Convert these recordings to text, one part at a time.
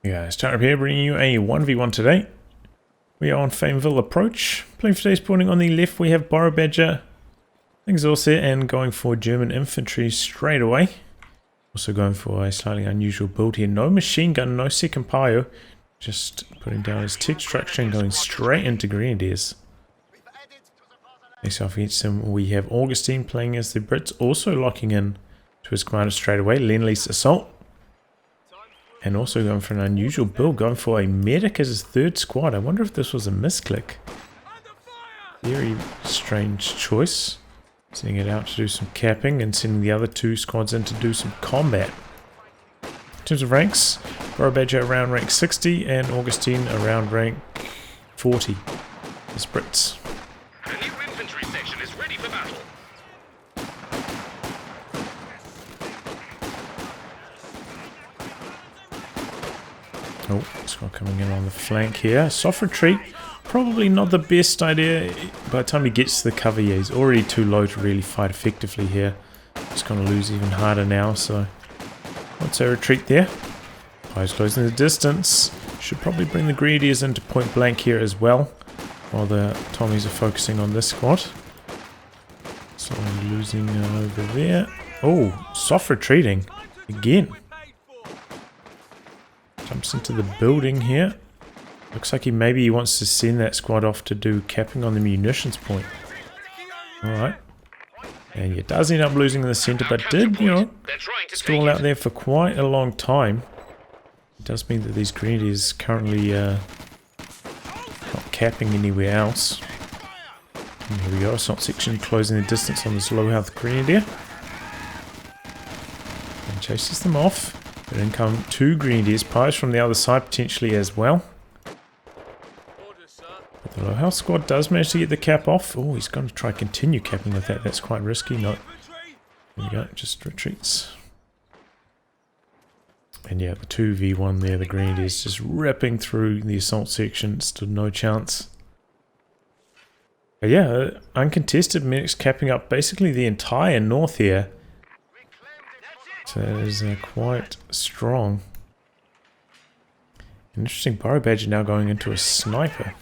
Yeah, start here bringing you a 1v1 today. We are on Faymonville approach. Playing for today's spawning on the left we have Boro Badger, Ostheer, and going for German infantry straight away. Also going for a slightly unusual build here. No machine gun, no second pio. Just putting down his tech structure and going straight into grenadiers. Next off against him we have Augustine playing as the Brits, also locking in to his commander straight away. Lease assault. And also going for an unusual build, going for a medic as his third squad. I wonder if this was a misclick. Very strange choice. Sending it out to do some capping and sending the other two squads in to do some combat. In terms of ranks, Boro Badger around rank 60 and Augustine around rank 40. The Brits. The new infantry section is ready for battle. Oh, squad coming in on the flank here. Soft retreat, probably not the best idea. By the time he gets to the cover, yeah, he's already too low to really fight effectively here. He's going to lose even harder now, so what's a retreat there? Pies closing the distance. Should probably bring the Grenadiers into point blank here as well, while the Tommies are focusing on this squad. Slowly losing over there. Oh, soft retreating again. Jumps into the building here. Looks like maybe he wants to send that squad off to do capping on the munitions point. Alright. And he does end up losing in the centre, but did, you know, stall out there for quite a long time. It does mean that these grenadiers currently not capping anywhere else. And here we go, assault section closing the distance on this low health grenadier. And chases them off. But in come two grenadiers, pies from the other side potentially as well. But the low health squad does manage to get the cap off. Oh, he's going to try continue capping with that. That's quite risky. No. There we go, just retreats. And yeah, the 2v1 there, the grenadiers just ripping through the assault section. Stood no chance. But yeah, uncontested medics capping up basically the entire north here. So that is quite strong. Interesting, Boro Badger now going into a sniper.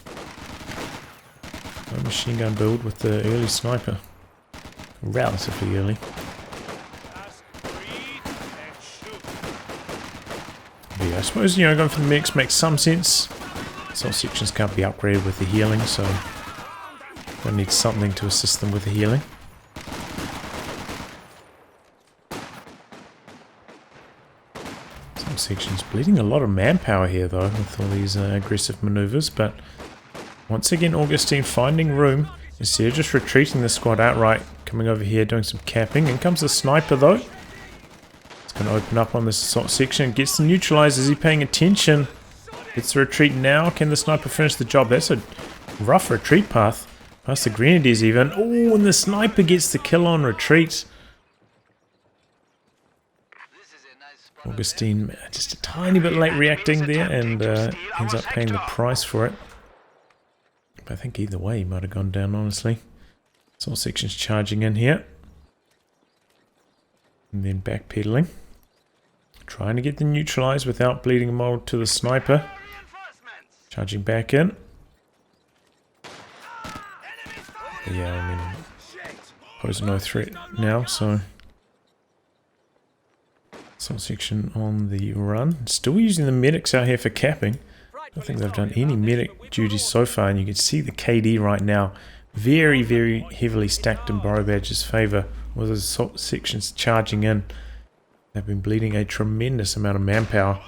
No machine gun build with the early sniper. Relatively early. But yeah, I suppose, you know, going for the mix makes some sense. Some sections can't be upgraded with the healing, so they'll need something to assist them with the healing. Sections bleeding a lot of manpower here though with all these aggressive maneuvers, but once again Augustine finding room instead of just retreating the squad outright, coming over here doing some capping. In comes the sniper though. It's going to open up on this assault section, gets the neutralize. Is he paying attention? Gets the retreat now. Can the sniper finish the job? That's a rough retreat path past the grenadiers even. Oh, and the sniper gets the kill on retreat. Augustine just a tiny bit late reacting there and ends up paying the price for it. But I think either way he might have gone down, honestly. So all sections charging in here. And then backpedaling. Trying to get the neutralize without bleeding them all to the sniper. Charging back in. But yeah, I mean, pose no threat now, so... Assault section on the run. Still using the medics out here for capping. I don't think they've done any medic duties so far, and you can see the KD right now very, very heavily stacked in Boro Badger's favour with his assault sections charging in. They've been bleeding a tremendous amount of manpower.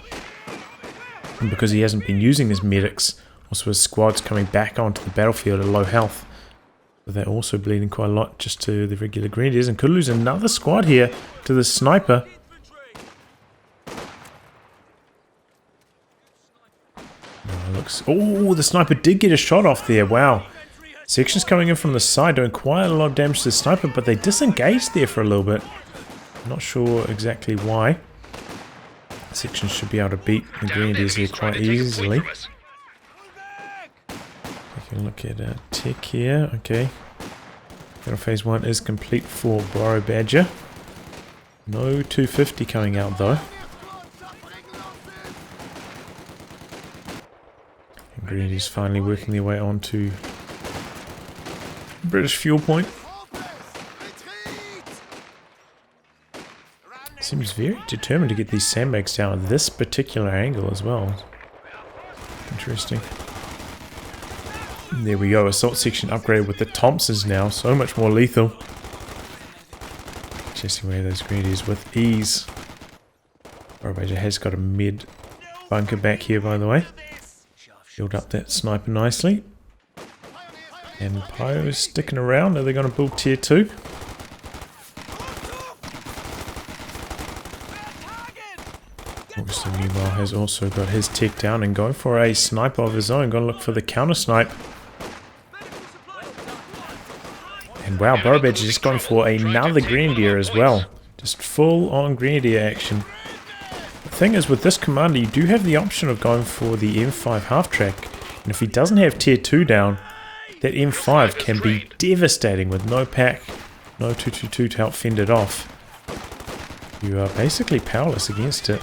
And because he hasn't been using his medics, also his squad's coming back onto the battlefield at low health. So they're also bleeding quite a lot just to the regular grenadiers, and could lose another squad here to the sniper. Oh, the sniper did get a shot off there. Wow. Sections coming in from the side doing quite a lot of damage to the sniper, but they disengaged there for a little bit. Not sure exactly why. Sections should be able to beat the grenadiers here quite easily. Taking a look at tech here. Okay. Battle phase 1 is complete for Boro Badger. No 250 coming out though. Grenadiers finally working their way onto British fuel point. Seems very determined to get these sandbags down at this particular angle as well. Interesting. There we go, assault section upgraded with the Thompsons now, so much more lethal. Chasing away those grenadiers with ease. Boro Badger has got a mid bunker back here, by the way. Build up that sniper nicely. And Pio's sticking around. Are they going to build tier 2? Augustine, meanwhile, has also got his tech down and going for a sniper of his own. Going to look for the counter snipe. And wow, Boro Badger just gone for another Grenadier as well. Just full on Grenadier action. The thing is, with this commander, you do have the option of going for the M5 half track. And if he doesn't have tier 2 down, that M5 can be devastating with no pack, no 222 to help fend it off. You are basically powerless against it.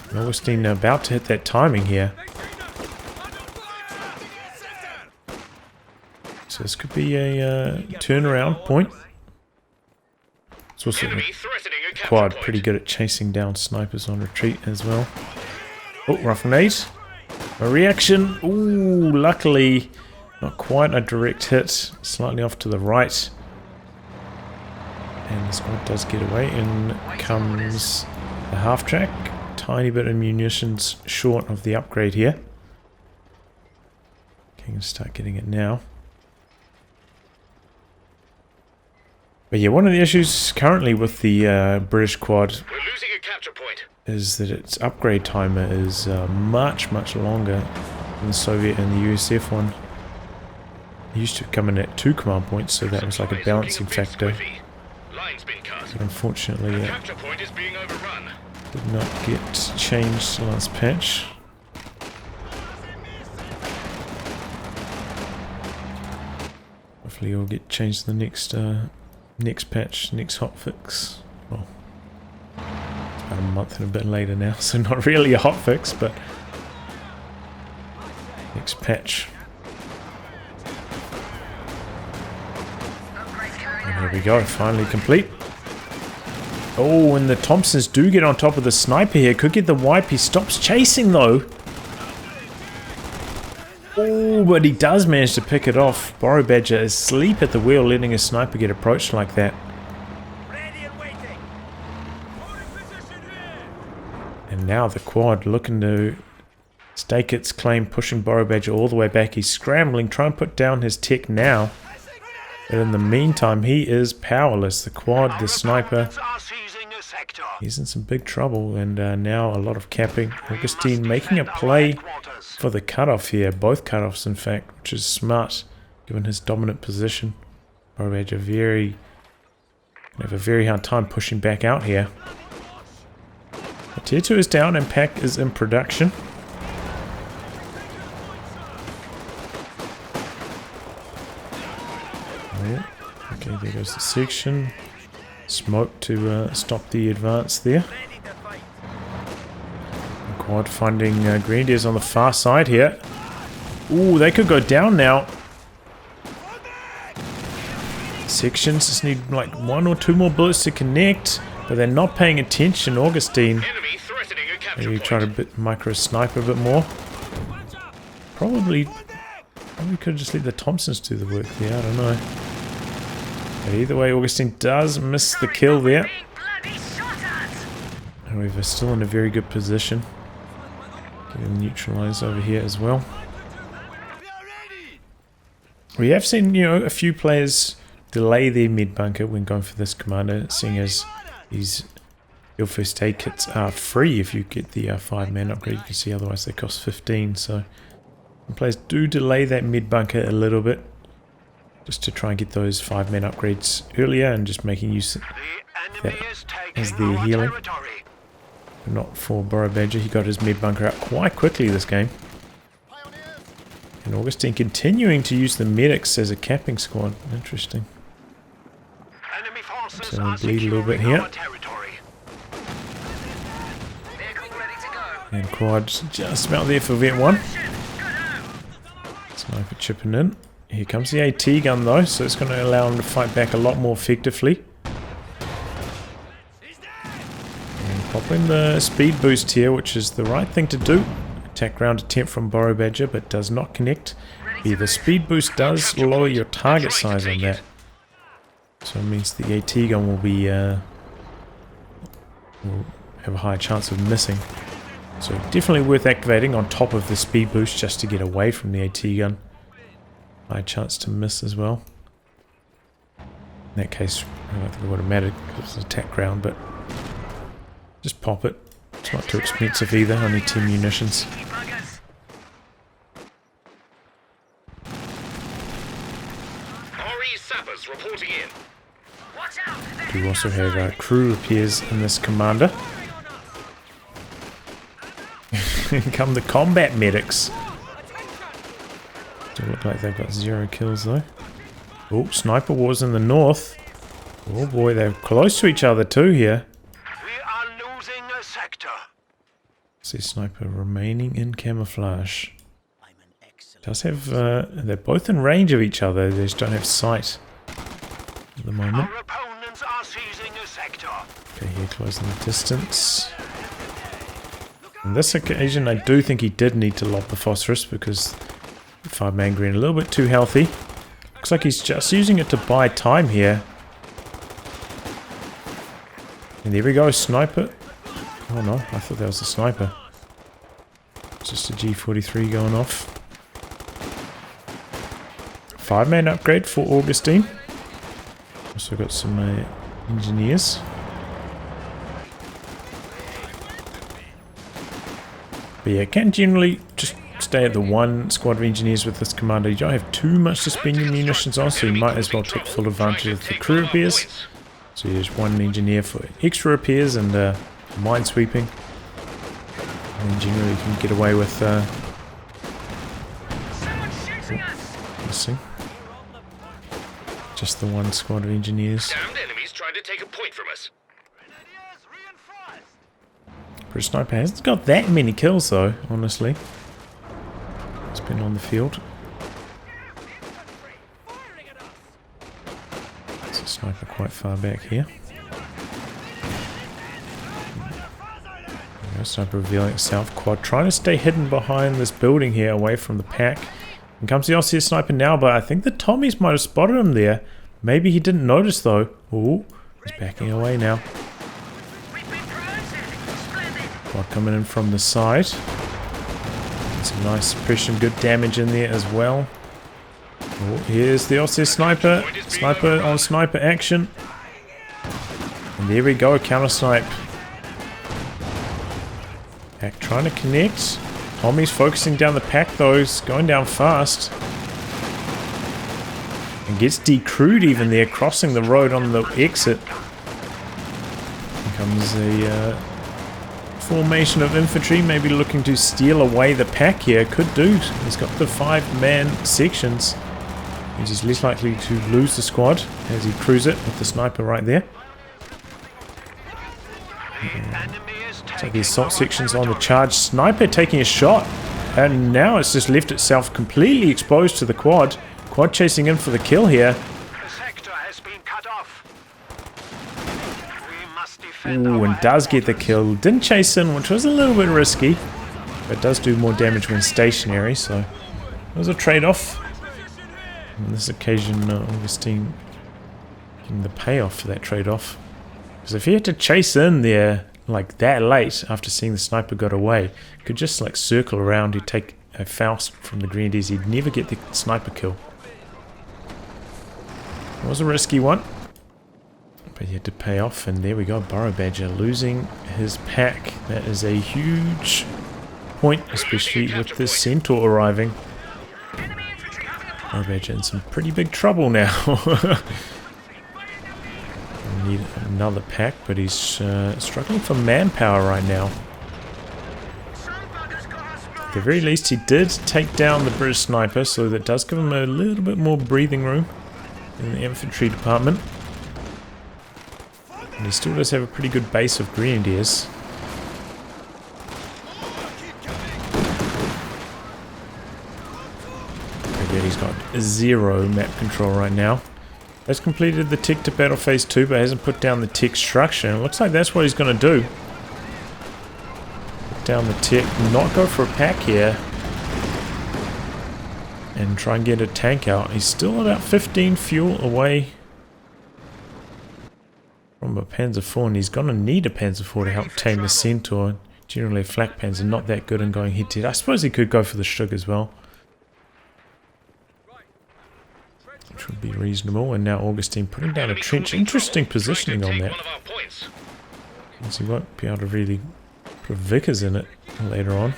And Augustine about to hit that timing here. So this could be a turnaround point. It's also quad pretty good at chasing down snipers on retreat as well. Oh, rough grenade. A reaction. Ooh, luckily not quite a direct hit. Slightly off to the right. And the squad does get away. In comes the half track. Tiny bit of munitions short of the upgrade here. Okay, gonna start getting it now. But yeah, one of the issues currently with the British quad is that its upgrade timer is much longer than the Soviet and the USF one. It used to come in at 2 command points, so that was like a balancing factor. But unfortunately, it did not get changed last patch. Hopefully, it'll get changed the next patch, next hotfix. Well, it's about a month and a bit later now, so not really a hotfix, but next patch. And here we go, finally complete. Oh, and the Thompsons do get on top of the sniper here. Could get the wipe. He stops chasing though. Oh, but he does manage to pick it off. Boro Badger is asleep at the wheel, letting a sniper get approached like that. And now the quad looking to stake its claim, pushing Boro Badger all the way back. He's scrambling, trying to put down his tech now. But in the meantime, he is powerless. The quad, the sniper, he's in some big trouble. And now a lot of capping. Augustine making a play for the cutoff here, both cutoffs in fact, which is smart given his dominant position. Boro Badger have a very hard time pushing back out here. But tier 2 is down and pack is in production. Oh, okay, there goes the section. Smoke to stop the advance there. Quad finding Grenadiers on the far side here. Ooh, they could go down now. Sections just need like 1 or 2 more bullets to connect, but they're not paying attention. Augustine, maybe try to micro snipe a bit more. Probably could just let the Thompsons do the work there. I don't know. But either way, Augustine does miss the kill there. However, still in a very good position. Getting neutralized over here as well. We have seen, a few players delay their mid bunker when going for this commander, seeing as these your first aid kits are free if you get the 5-man upgrade. You can see otherwise they cost 15. So some players do delay that mid bunker a little bit, just to try and get those 5-man upgrades earlier and just making use of that as their healing. But not for Boro Badger. He got his mid bunker out quite quickly this game. And Augustine continuing to use the medics as a capping squad. Interesting. So we'll bleed a little bit here. And quad's just about there for Vet 1. Sniper chipping in. Here comes the AT gun though, so it's going to allow him to fight back a lot more effectively. And pop in the speed boost here, which is the right thing to do. Attack ground attempt from Boro Badger, but does not connect. The speed boost does lower your target size on that. So it means the AT gun will be will have a higher chance of missing. So definitely worth activating on top of the speed boost just to get away from the AT gun. High chance to miss as well. In that case, I don't think it would have mattered because it's an attack ground, but just pop it. It's not too expensive either, only 10 munitions. RE sappers reporting in. We also have crew repairs in this commander. Come the combat medics. Do look like they've got 0 kills though. Oh, sniper wars in the north. Oh boy, they're close to each other too here. We are losing a sector. See sniper remaining in camouflage. Does have they're both in range of each other. They just don't have sight at the moment. Our opponents are seizing a sector. Okay, here closing the distance. On this occasion, I do think he did need to lob the phosphorus because 5-man green a little bit too healthy. Looks like he's just using it to buy time here. And there we go, sniper. Oh no, I thought that was a sniper. It's just a G43 going off. 5-man upgrade for Augustine. Also got some engineers. But yeah, can generally just stay at the 1 squad of engineers with this commander. You don't have too much to spend your munitions on, so you might as well take full advantage of the crew repairs. So there's 1 engineer for extra repairs and mine sweeping. And generally you can get away with missing. Just the 1 squad of engineers. Damned enemies trying to take a point from us. British sniper hasn't got that many kills though, honestly. It's been on the field. There's a sniper quite far back here. Sniper revealing itself. Quad trying to stay hidden behind this building here, away from the pack. And comes the Ostheer sniper now, but I think the Tommies might have spotted him there. Maybe he didn't notice though. Ooh, he's backing away now. Quad coming in from the side. Some nice suppression, good damage in there as well. Oh, here's the Ostheer sniper. Sniper on sniper action. And there we go, counter snipe. Pack trying to connect. Tommy's focusing down the pack though, he's going down fast. And gets decrewed even there, crossing the road on the exit. Here comes a formation of infantry, maybe looking to steal away the pack here. Could do. He's got the 5-man sections. He's less likely to lose the squad as he crews it with the sniper right there. So the assault section's on the charge. Sniper taking a shot. And now it's just left itself completely exposed to the quad. Quad chasing in for the kill here. Ooh, and does get the kill. Didn't chase in, which was a little bit risky. But does do more damage when stationary, so it was a trade-off. On this occasion, Augustine getting the payoff for that trade-off. Because if he had to chase in there like that late after seeing the sniper got away, could just like circle around, he'd take a Faust from the Grenadiers, he'd never get the sniper kill. It was a risky one, but he had to pay off, and there we go, Boro Badger losing his pack. That is a huge point, especially with the Centaur arriving. Boro Badger in some pretty big trouble now. Need another pack, but he's struggling for manpower right now. At the very least, he did take down the British sniper, so that does give him a little bit more breathing room in the infantry department. And he still does have a pretty good base of grenadiers. bad he's got zero map control right now. Has completed the tick to battle phase 2, but hasn't put down the tick structure. And it looks like that's what he's going to do. Put down the tick, not go for a pack here. And try and get a tank out. He's still about 15 fuel away from a Panzer IV, and he's going to need a Panzer IV to help tame the Centaur. Generally, a flak Panzer not that good in going head-to-head. I suppose he could go for the Stug as well, which would be reasonable. And now Augustine putting down a trench. Interesting positioning on that, because he won't be able to really put Vickers in it later on.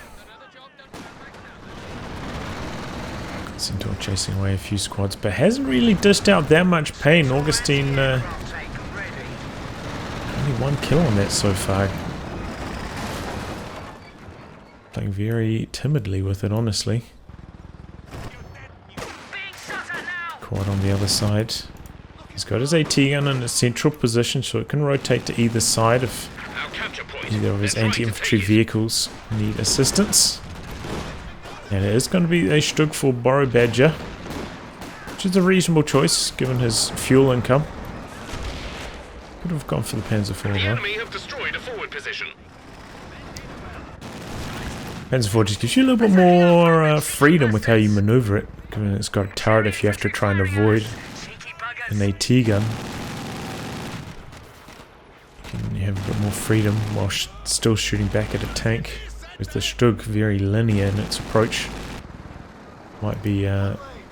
Centaur chasing away a few squads, but hasn't really dished out that much pain. Augustine only 1 kill on that so far. Playing very timidly with it, honestly. Quad on the other side. He's got his AT gun in a central position, so it can rotate to either side if either of his anti-infantry vehicles need assistance. And it is going to be a Stug for Boro Badger, which is a reasonable choice given his fuel income. Could have gone for the Panzer IV though. Enemy have destroyed a forward position. Panzer IV just gives you a little bit more freedom with how you maneuver it, given it's got a turret if you have to try and avoid an AT gun. You have a bit more freedom while still shooting back at a tank. With the Stug very linear in its approach. Might be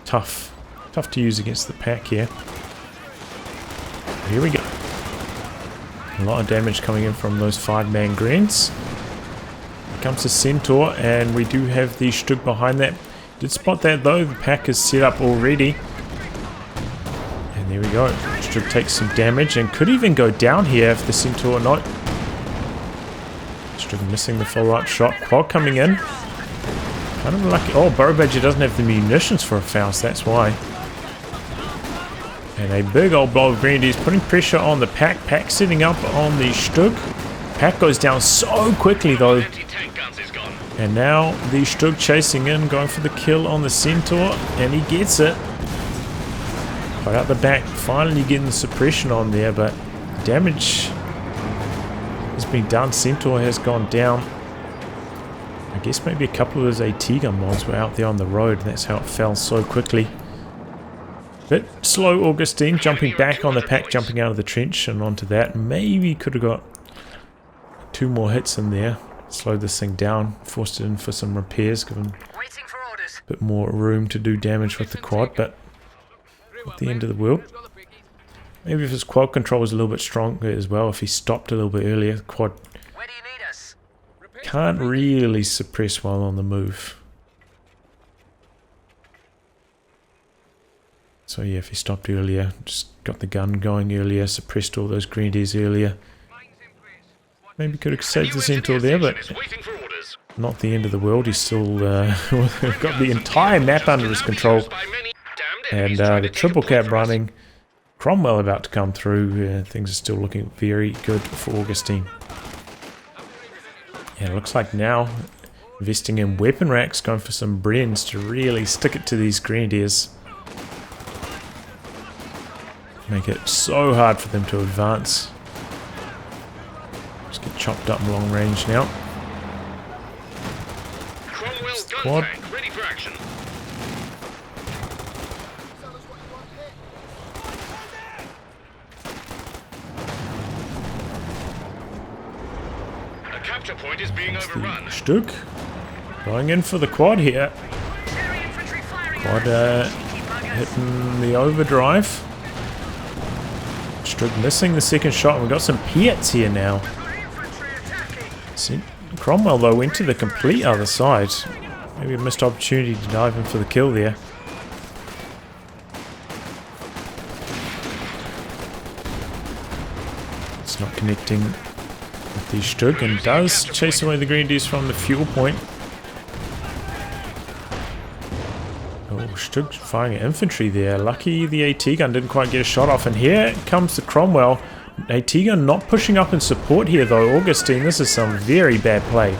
tough to use against the pack here. Here we go. A lot of damage coming in from those 5-man greens. Here comes the Centaur, and we do have the Stug behind that. Did spot that though, the pack is set up already. And there we go. Stug takes some damage and could even go down here if the Centaur not. Stug missing the follow-up shot. Quad coming in. Kind of lucky. Oh, Boro Badger doesn't have the munitions for a Faust, that's why. And a big old blow of Grenadiers putting pressure on the pack. Pack setting up on the Stug. Pack goes down so quickly though. And now the Stug chasing in, going for the kill on the Centaur, and he gets it. Right out the back, finally getting the suppression on there, but damage has been done. Centaur has gone down. I guess maybe a couple of his AT gun mods were out there on the road, and that's how it fell so quickly. Bit slow Augustine, jumping back on the pack, jumping out of the trench and onto that. Maybe could have got 2 more hits in there. Slowed this thing down, forced it in for some repairs, given a bit more room to do damage with the quad, but at the end of the world. Maybe if his quad control was a little bit stronger as well, if he stopped a little bit earlier, the quad can't really suppress while on the move. So yeah, if he stopped earlier, just got the gun going earlier, suppressed all those grenadiers earlier. Maybe could have saved the Centaur there, but not the end of the world. He's still got the entire map under his control. And the triple cap running. Cromwell about to come through. Things are still looking very good for Augustine. And it looks like now investing in weapon racks, going for some Brens to really stick it to these grenadiers. Make it so hard for them to advance. Just get chopped up long range now. Cromwell's gun Quad. tank ready for action. A capture point is being overrun. Stug going in for the quad here. Quad hitting the overdrive. Stug missing the second shot. We've got some Piets here now. Cromwell though went to the complete other side. Maybe a missed opportunity to dive in for the kill there. It's not connecting with the Stug and does chase away the grenadiers from the fuel point. Oh, Stug firing at infantry there. Lucky the AT gun didn't quite get a shot off. And here comes the Cromwell. AT gun not pushing up in support here though. Augustine, this is some very bad play.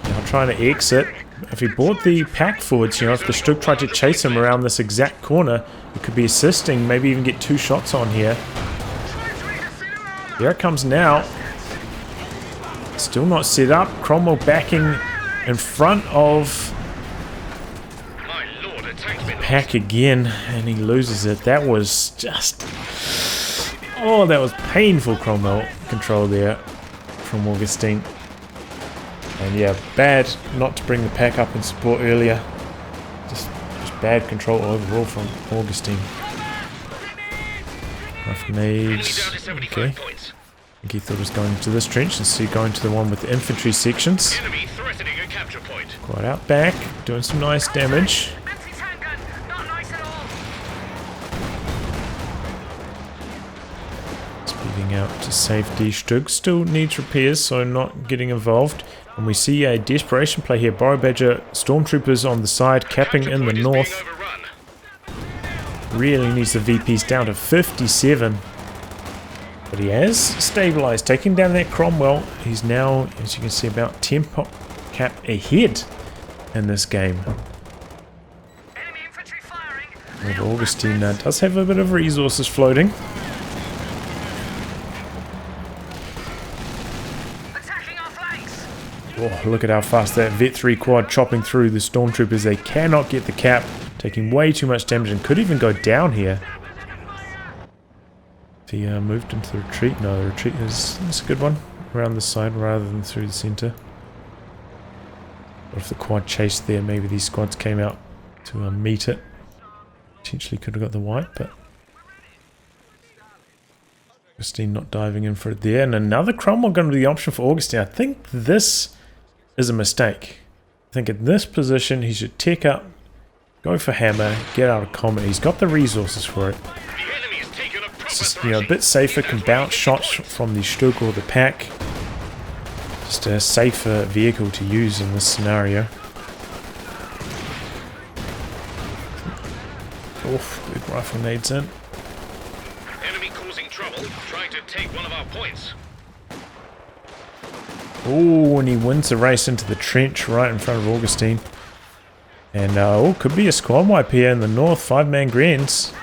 Now trying to exit. if he brought the pack forwards, you know, if the Stug tried to chase him around this exact corner, it could be assisting, maybe even get 2 shots on here. There it comes now. Still not set up. Cromwell backing in front of the pack again, and he loses it. That was just... oh, that was painful Cromwell control there from Augustine. And yeah, bad not to bring the pack up in support earlier. Just bad control overall from Augustine. Rough nades. Okay. I think he thought he was going into this trench instead of going to the one with the infantry sections. Quite out back, doing some nice damage. Speeding out to safety. Stug still needs repairs, so not getting involved. And we see a desperation play here. Boro Badger stormtroopers on the side, capping in the north. Really needs the VPs down to 57. But he has stabilized, taking down that Cromwell. He's now, as you can see, about 10 pop cap ahead in this game. And Augustine does have a bit of resources floating. Oh, look at how fast that Vet 3 quad chopping through the stormtroopers. They cannot get the cap, taking way too much damage and could even go down here. If he moved into the retreat, no, the retreat is a good one. Around the side rather than through the center. What if the quad chased there? Maybe these squads came out to meet it. Potentially could have got the white, but Augustine not diving in for it there. And another Cromwell going to be the option for Augustine. I think this is a mistake. I think in this position he should tech up, go for hammer, get out of combat. He's got the resources for it. It's just, you know, a bit safer, can bounce shots from the Stug or the pack. Just a safer vehicle to use in this scenario. Oof, big rifle nades in. Enemy causing trouble, trying to take one of our points. Oh, and he wins the race into the trench right in front of Augustine. And oh, could be a squad wipe here in the north. 5-man Grens.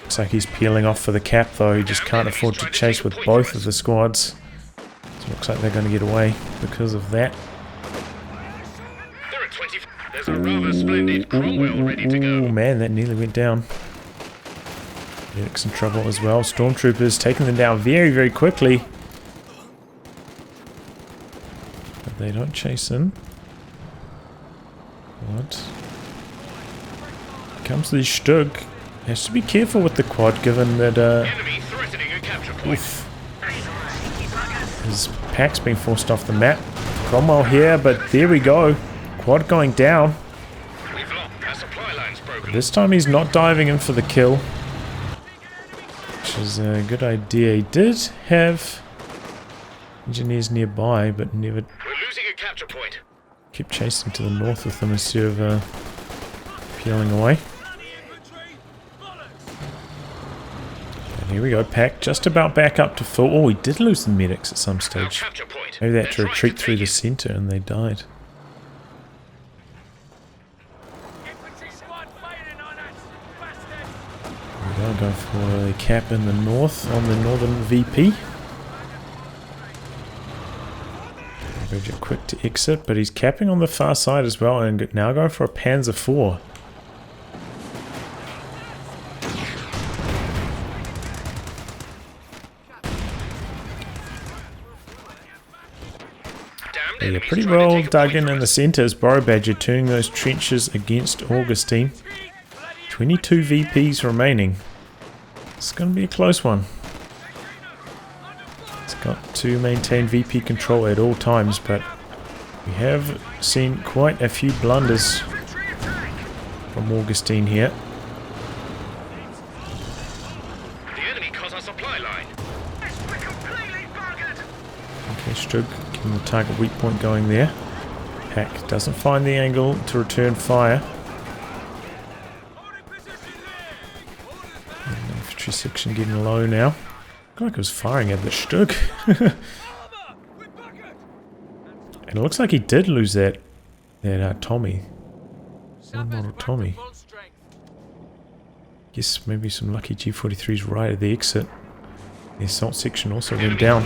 Looks like he's peeling off for the cap though. He just can't afford to chase with both of the squads. So looks like they're going to get away because of that. There's a rather splendid Cromwell ready to go. Oh man, that nearly went down. Medic's in trouble as well. Stormtroopers taking them down very, very quickly. But they don't chase in. What? Here comes the Stug. Has to be careful with the quad given that Enemy threatening a capture point. His pack's been forced off the map. Cromwell here, but there we go. Quad going down. We've lost. Our supply line's broken. This time he's not diving in for the kill, which is a good idea. He did have engineers nearby, but never We're losing a capture point. kept chasing to the north with them instead of peeling away. And here we go, pack just about back up to full. Oh, he did lose the medics at some stage. Maybe they had to retreat through the center and they died. I'll go for a cap in the north on the northern VP. Badger quick to exit, but he's capping on the far side as well, and now go for a Panzer IV. Yeah, pretty well dug in the centre as Boro Badger turning those trenches against Augustine. 22 VPs remaining. It's going to be a close one. It's got to maintain VP control at all times, but we have seen quite a few blunders from Augustine here. The enemy cut our supply line. Okay, Stug getting the target weak point going there. Pack doesn't find the angle to return fire. Infantry section getting low now. Looked like it was firing at the Stug. And it looks like he did lose that That Tommy. Model Tommy. Guess maybe some lucky G43s right at the exit. The assault section also went down.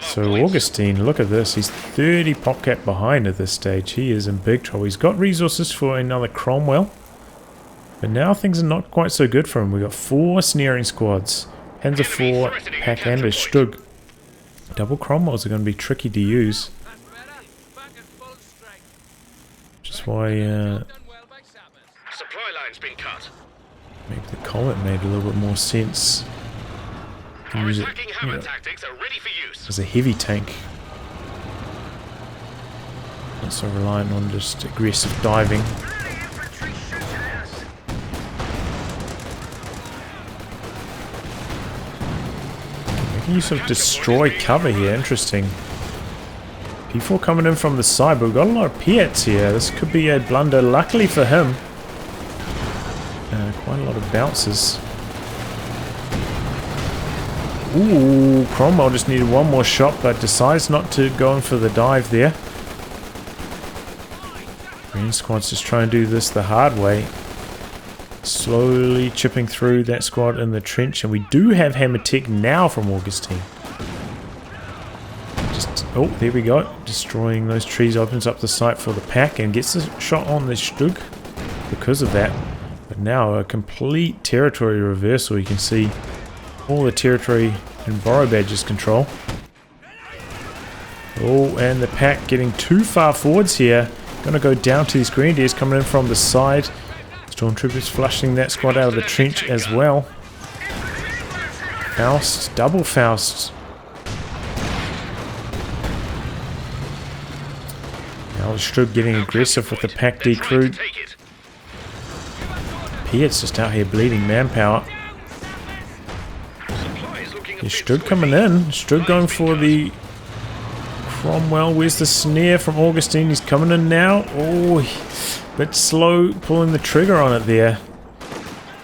So Augustine, look at this. He's 30 popcat behind at this stage. He is in big trouble. He's got resources for another Cromwell. But now things are not quite so good for him. We've got 4 snaring squads. Panzer 4, Pack and a Stug. Double Cromwells are going to be tricky to use. Which is why Supply line's been cut. maybe the Comet made a little bit more sense. Our Use it, attacking hammer tactics are ready for use. as a heavy tank. Not so reliant on just aggressive diving. Making use of destroy cover here, interesting. P4 coming in from the side, but we've got a lot of Piets here. This could be a blunder, luckily for him. Quite a lot of bounces. Ooh, Cromwell just needed one more shot, but decides not to go in for the dive there. Green squad's just trying to do this the hard way. Slowly chipping through that squad in the trench, and we do have hammer tech now from Augustine. Oh, there we go. Destroying those trees opens up the site for the pack and gets a shot on the Stug because of that. But now a complete territory reversal. You can see all the territory in Boro Badger's control. Oh, and the pack getting too far forwards here. Gonna go down to these Grenadiers coming in from the side. Stormtroopers flushing that squad out of the trench as well. Faust, double Faust. Now the Strug getting aggressive with the pack decrewed. Piet's just out here bleeding manpower. The Strug coming in. Strug going for the Cromwell. Where's the snare from Augustine? He's coming in now. Oh, bit slow pulling the trigger on it there.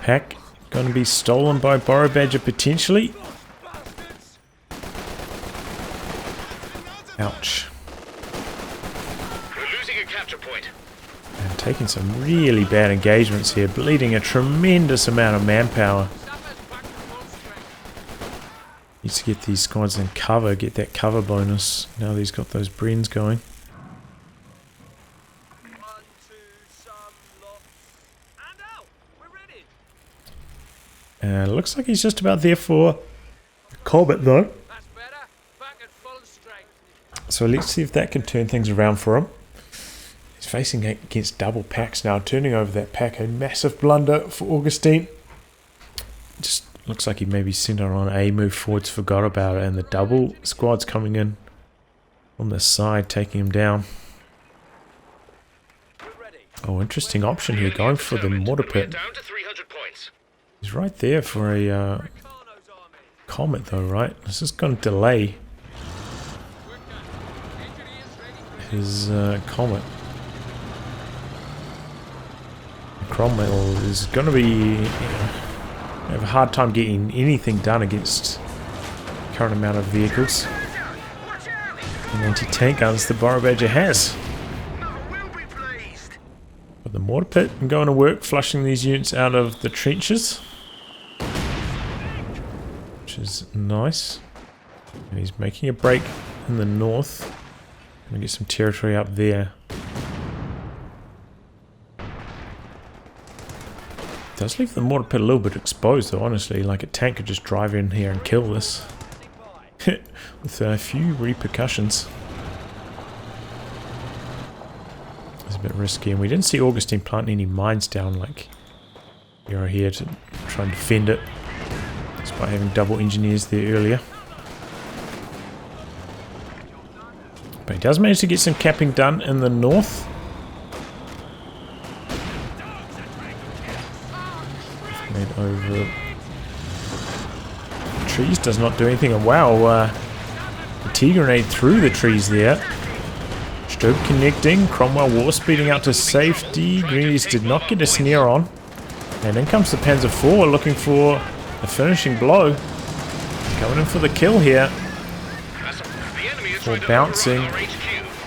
Pack going to be stolen by Boro Badger potentially. Ouch. We're losing a capture point. And taking some really bad engagements here, bleeding a tremendous amount of manpower. Needs to get these squads in cover, get that cover bonus. Now that he's got those Brens going. Looks like he's just about there for Corbett though. So let's see if that can turn things around for him. He's facing against double packs now, turning over that pack. A massive blunder for Augustine. Just looks like he maybe sent her on a move forwards, forgot about it, and the double squad's coming in on the side, taking him down. Oh, interesting option here, going for the mortar pit. He's right there for a Comet though, right? This is going to delay his Comet. Cromwell is going to be have a hard time getting anything done against the current amount of vehicles and anti-tank guns the Boro Badger has. But the mortar pit going to work, flushing these units out of the trenches, which is nice. And he's making a break in the north. Gonna get some territory up there. Does leave the mortar pit a little bit exposed though, honestly. Like a tank could just drive in here and kill this. With a few repercussions. It's a bit risky, and we didn't see Augustine plant any mines down like we are here to try and defend it, despite having double engineers there earlier. But he does manage to get some capping done in the north. Made over trees, does not do anything. And wow, the T-grenade through the trees there. Stug connecting, Cromwell war speeding out to safety. Grenadiers did not get a snare on. And in comes the Panzer IV looking for a finishing blow. Coming in for the kill here. For bouncing.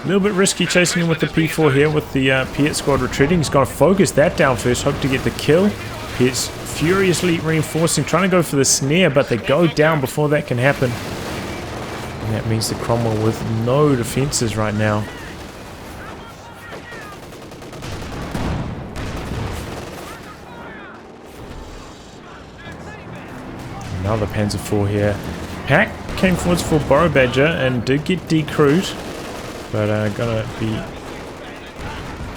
A little bit risky chasing him with the P4 here with the Piet squad retreating. He's got to focus that down first, hope to get the kill. Piet's furiously reinforcing, trying to go for the snare, but they go down before that can happen. And that means the Cromwell with no defenses right now. Another Panzer IV here. Pack came forwards for Boro Badger and did get decrewed, but gonna be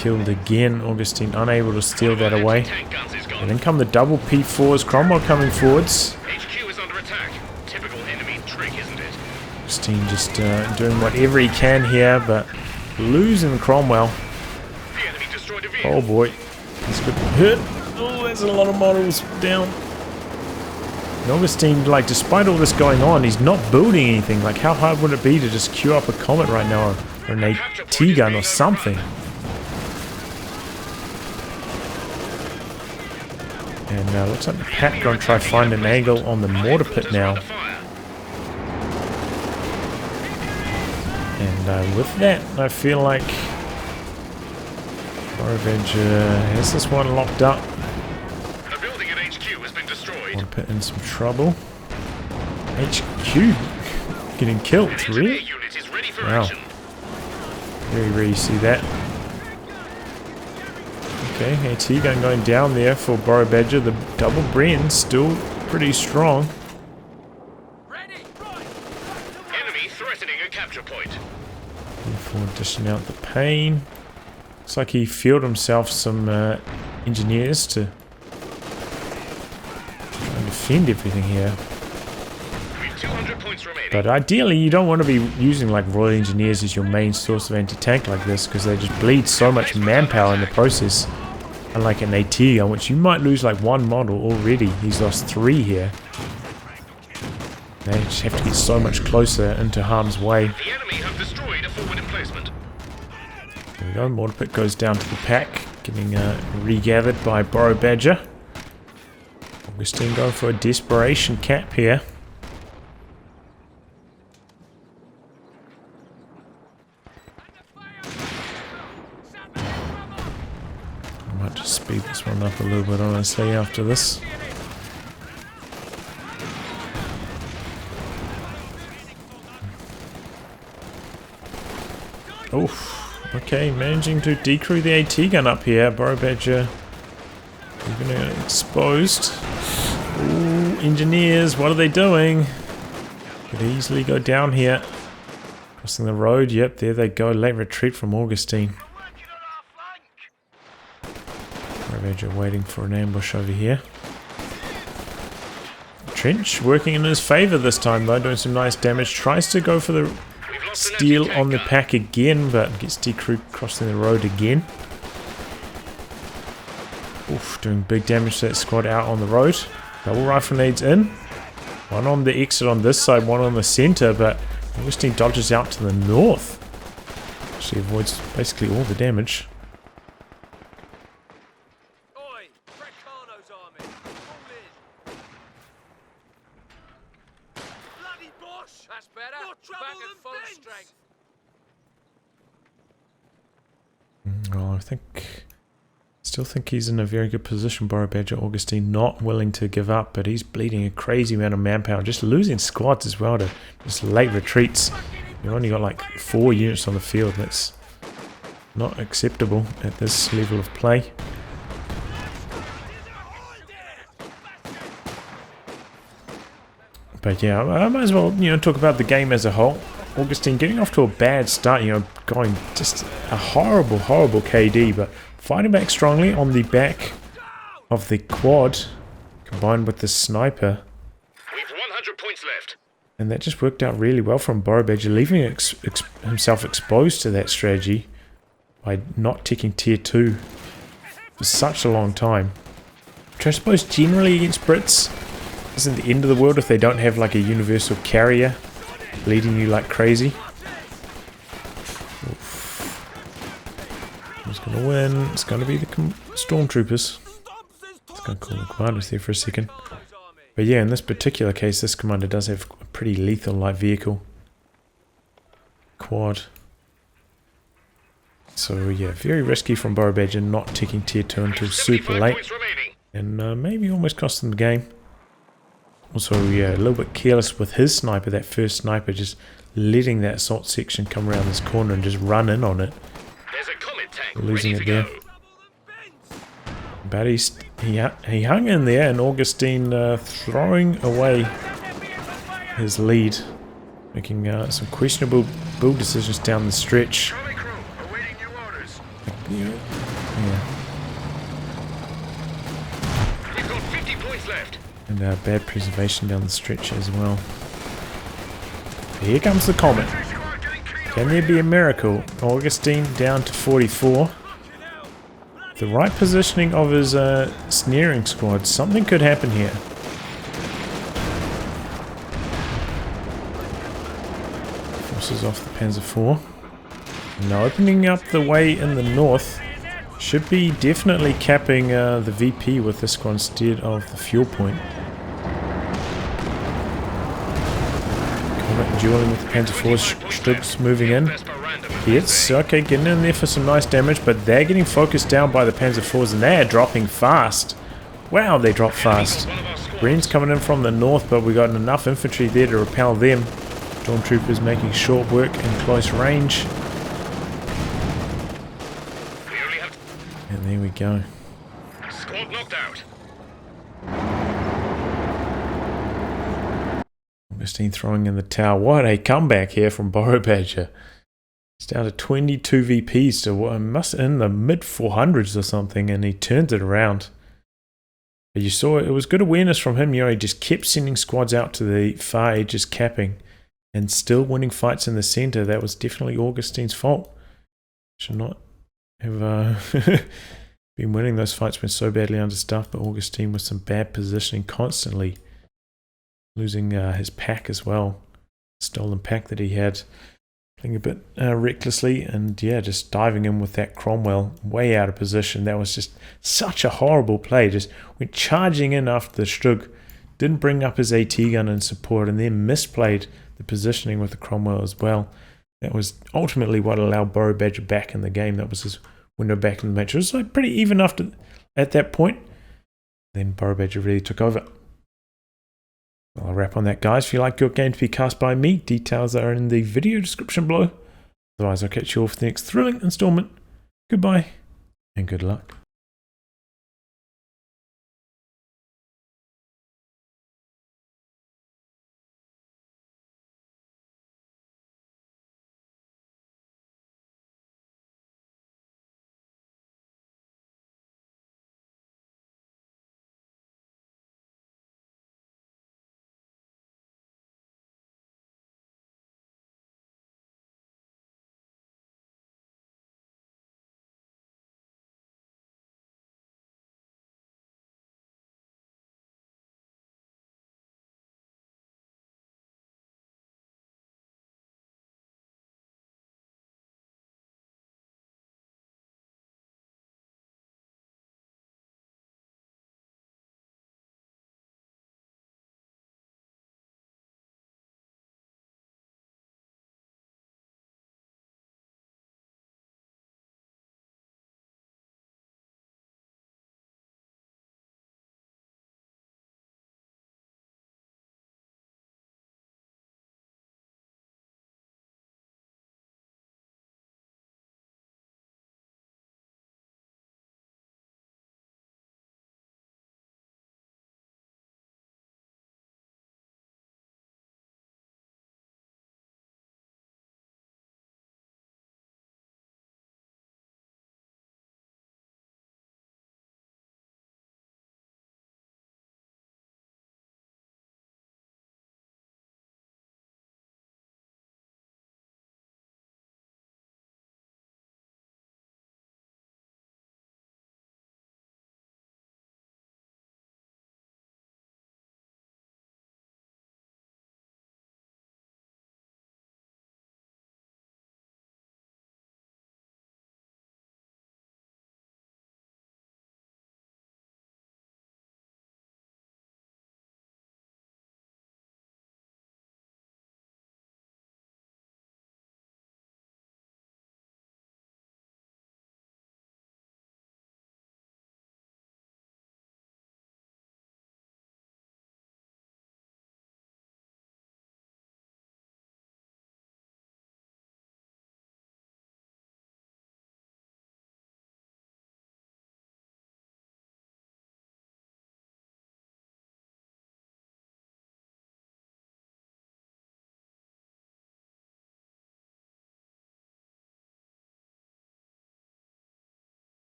killed again. Augustine unable to steal that away. And then come the double P4s. Cromwell coming forwards. HQ is under attack. Typical enemy trick, isn't it? Augustine just doing whatever he can here, but losing Cromwell. The enemy destroyed a vehicle. Oh boy, he's good hit. Oh, there's a lot of models down. And Augustine, like, despite all this going on, he's not building anything. Like, how hard would it be to just queue up a Comet right now, or an AT gun or something? And looks like the Pat going to try find an angle on the mortar pit now. And with that, I feel like Boro Badger has this one locked up. The building at HQ has been destroyed. Mortar pit in some trouble. HQ getting killed, really? Unit is ready for Wow. action. Very rare you see that. Okay, AT gun going down there for Boro Badger. The double Bren still pretty strong. Enemy threatening a capture point. Before dishing out the pain. Looks like he fielded himself some engineers to try and defend everything here. With 200 points remaining. But ideally, you don't want to be using like Royal Engineers as your main source of anti-tank like this, because they just bleed so much manpower in the process. Unlike an AT gun, which you might lose like one model already. He's lost 3 here. They just have to get so much closer into harm's way. The enemy have destroyed a forward emplacement. There we go, mortar pit goes down to the pack, getting regathered by Boro Badger. Augustine going for a desperation cap here. I might just speed this one up a little bit, honestly, after this. Oof. Okay, managing to decrew the AT gun up here. Boro Badger even exposed. Ooh, engineers, what are they doing? Could easily go down here. Crossing the road, yep, there they go. Late retreat from Augustine. Boro Badger waiting for an ambush over here. Trench working in his favour this time though, doing some nice damage. Tries to go for the steal on the pack again, but gets decrewed crossing the road again. Oof, doing big damage to that squad out on the road. Double rifle nades in. One on the exit on this side, one on the centre, but Augustine dodges out to the north. Actually avoids basically all the damage. Well, still think he's in a very good position, Boro Badger. Augustine not willing to give up, but he's bleeding a crazy amount of manpower. Just losing squads as well to just late retreats. You've only got like 4 units on the field. That's not acceptable at this level of play. But yeah, I might as well, talk about the game as a whole. Augustine getting off to a bad start, going just a horrible, horrible KD, but fighting back strongly on the back of the quad, combined with the sniper. We've 100 points left. And that just worked out really well from Boro Badger, leaving himself exposed to that strategy by not ticking tier 2 for such a long time. Which I suppose generally against Brits isn't the end of the world if they don't have like a universal carrier bleeding you like crazy. Oof. Who's going to win? It's going to be the stormtroopers. Let's go call the commanders there for a second. But yeah, in this particular case, this commander does have a pretty lethal light vehicle. Quad. So yeah, very risky from Boro Badger not taking tier 2 until super 75 late. points remaining. And maybe almost cost them the game. Also, yeah, a little bit careless with his sniper, that first sniper, just letting that assault section come around this corner and just run in on it. There's a comet tank Losing ready it to there. go. But he hung in there, and Augustine throwing away his lead. Making some questionable build decisions down the stretch. Charlie Crew, awaiting new orders. Yeah. We've got 50 points left. And bad preservation down the stretch as well. Here comes the Comet. Can there be a miracle? Augustine down to 44. The right positioning of his snaring squad. Something could happen here. Forces off the Panzer IV. Now opening up the way in the north. Should be definitely capping the VP with this squad instead of the fuel point. Comet dueling with the Panzer IV. Stugs moving in. Hits, okay, getting in there for some nice damage, but they're getting focused down by the Panzer IVs and they are dropping fast. Wow, they drop fast. Green's coming in from the north, but we got enough infantry there to repel them. Stormtroopers making short work in close range. And there we go. Squad knocked out. Augustine throwing in the tower. What a comeback here from Boro Badger. It's down to 22 VPs, so must in the mid 400s or something, and he turns it around. But you saw it was good awareness from him. You know, he just kept sending squads out to the far edges, capping, and still winning fights in the center. That was definitely Augustine's fault. Should not have been winning those fights when so badly understaffed, but Augustine with some bad positioning, constantly losing his pack as well. Stolen pack that he had. Playing a bit recklessly, and yeah, just diving in with that Cromwell way out of position. That was just such a horrible play. Just went charging in after the Strug, didn't bring up his AT gun in support, and then misplayed the positioning with the Cromwell as well. That was ultimately what allowed Boro Badger back in the game. That was his window back in the match. It was like pretty even after at that point. Then Boro Badger really took over. Well, I'll wrap on that, guys. If you like your game to be cast by me, details are in the video description below. Otherwise, I'll catch you all for the next thrilling installment. Goodbye, and good luck.